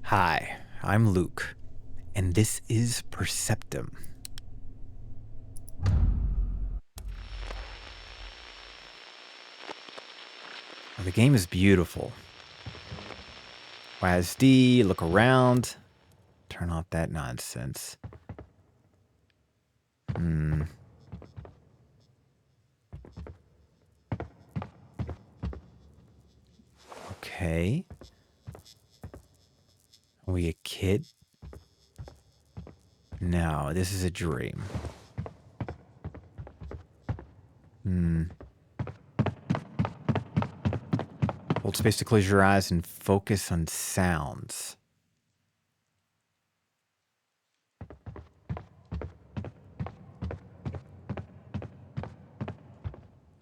Hi, I'm Luke, and this is Perceptum. Well, the game is beautiful. WASD, look around, turn off that nonsense. Okay. Are we a kid? No, this is a dream. Hold space to close your eyes and focus on sounds.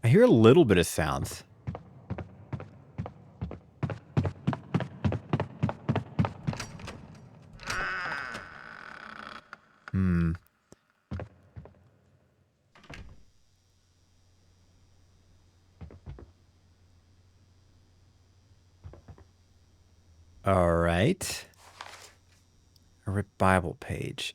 I hear a little bit of sounds. All right. A ripped Bible page.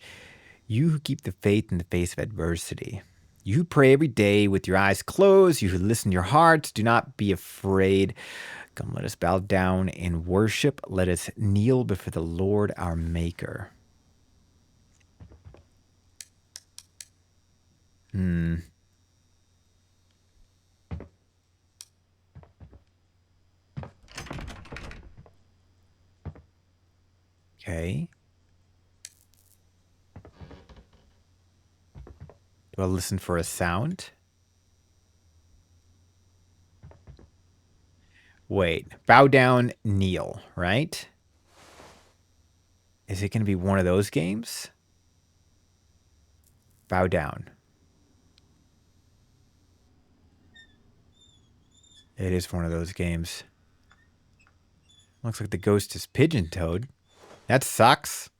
You who keep the faith in the face of adversity. You who pray every day with your eyes closed. You who listen to your hearts. Do not be afraid. Come, let us bow down in worship. Let us kneel before the Lord our Maker. Okay. Do I listen for a sound? Wait. Bow down, kneel, right? Is it going to be one of those games? Bow down. It is one of those games. Looks like the ghost is pigeon-toed. That sucks.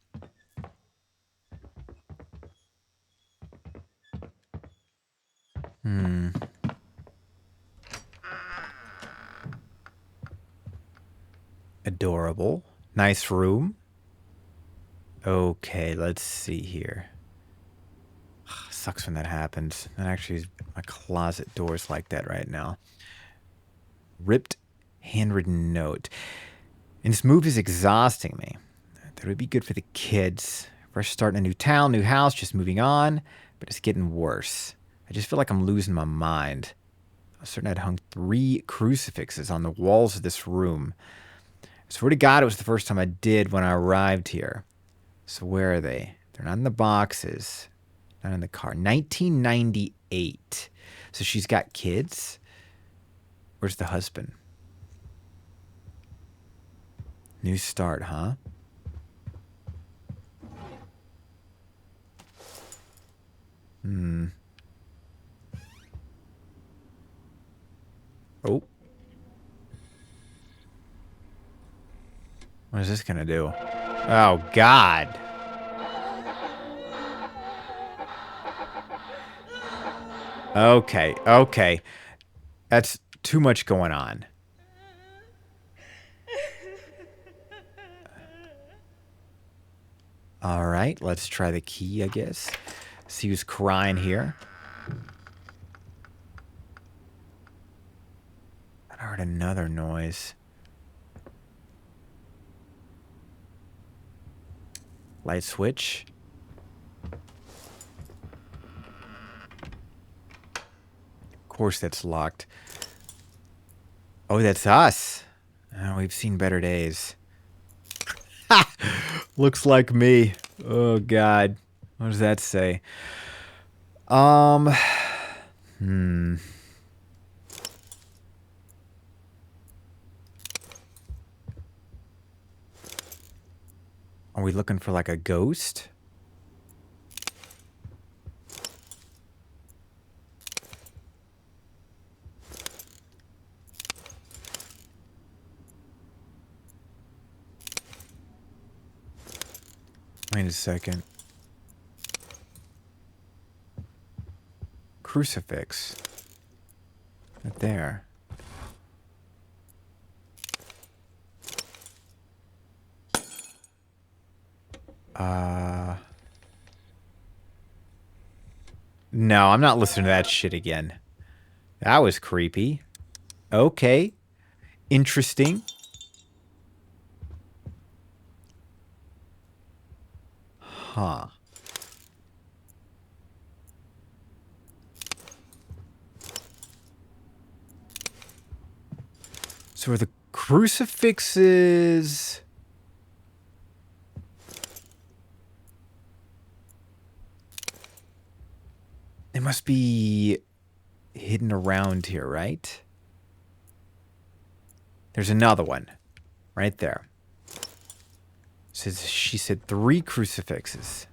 Adorable. Nice room. Okay, let's see here. Sucks when that happens. That actually is, my closet door's like that right now. Ripped handwritten note. And this move is exhausting me. That would be good for the kids. Fresh start in a new town, new house, just moving on. But it's getting worse. I just feel like I'm losing my mind. I was certain I'd hung 3 crucifixes on the walls of this room. I swear to God, it was the first time I did when I arrived here. So where are they? They're not in the boxes. Not in the car. 1998. So she's got kids? Where's the husband? New start, huh? Oh. What is this gonna do? Oh, God. Okay. That's too much going on. All right, let's try the key, I guess. See who's crying here. I heard another noise. Light switch. Of course that's locked. Oh, that's us. Oh, we've seen better days. Looks like me. Oh, God. What does that say? Are we looking for like a ghost? Wait a second. Crucifix. Right there. No, I'm not listening to that shit again. That was creepy. Okay. Interesting. Huh. So are the crucifixes... They must be hidden around here, right? There's another one. Right there. She said 3 crucifixes.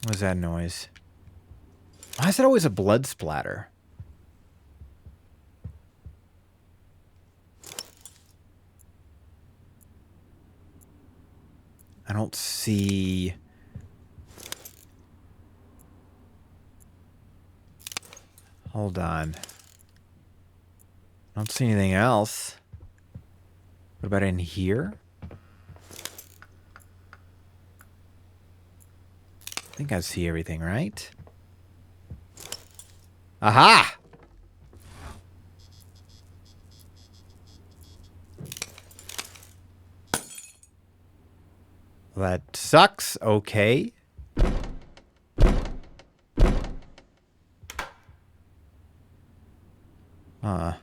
What was that noise? Why is it always a blood splatter? I don't see... Hold on. I don't see anything else. What about in here? I think I see everything, right? Aha! That sucks. Okay. Well,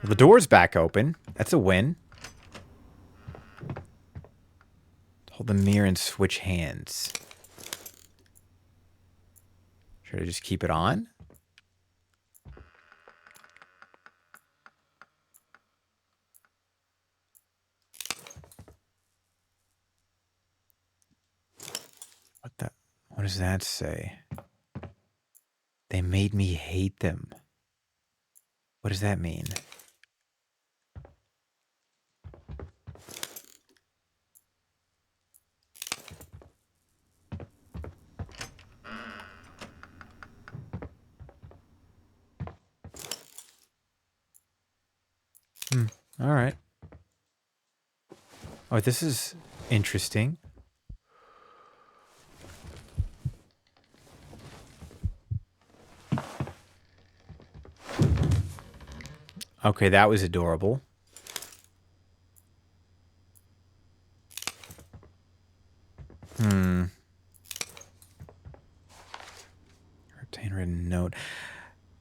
the door's back open. That's a win. Hold the mirror and switch hands. Should I just keep it on? What does that say? They made me hate them. What does that mean? All right. Oh, this is interesting. Okay, that was adorable. Handwritten note.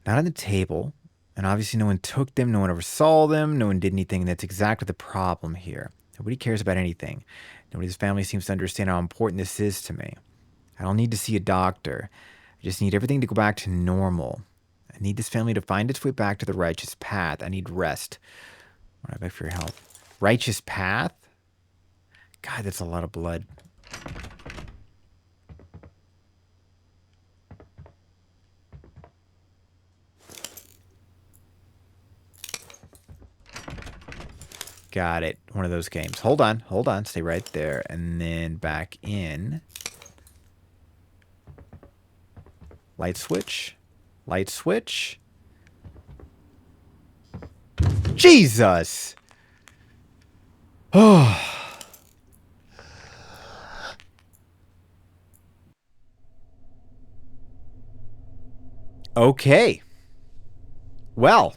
Not on the table. And obviously no one took them, no one ever saw them, no one did anything. That's exactly the problem here. Nobody cares about anything. Nobody's family seems to understand how important this is to me. I don't need to see a doctor. I just need everything to go back to normal. I need this family to find its way back to the righteous path. I need rest. I beg for your help. Righteous path? God, that's a lot of blood. Got it. One of those games. Hold on. Hold on. Stay right there. And then back in. Light switch. Light switch. Jesus! Oh. Okay. Well.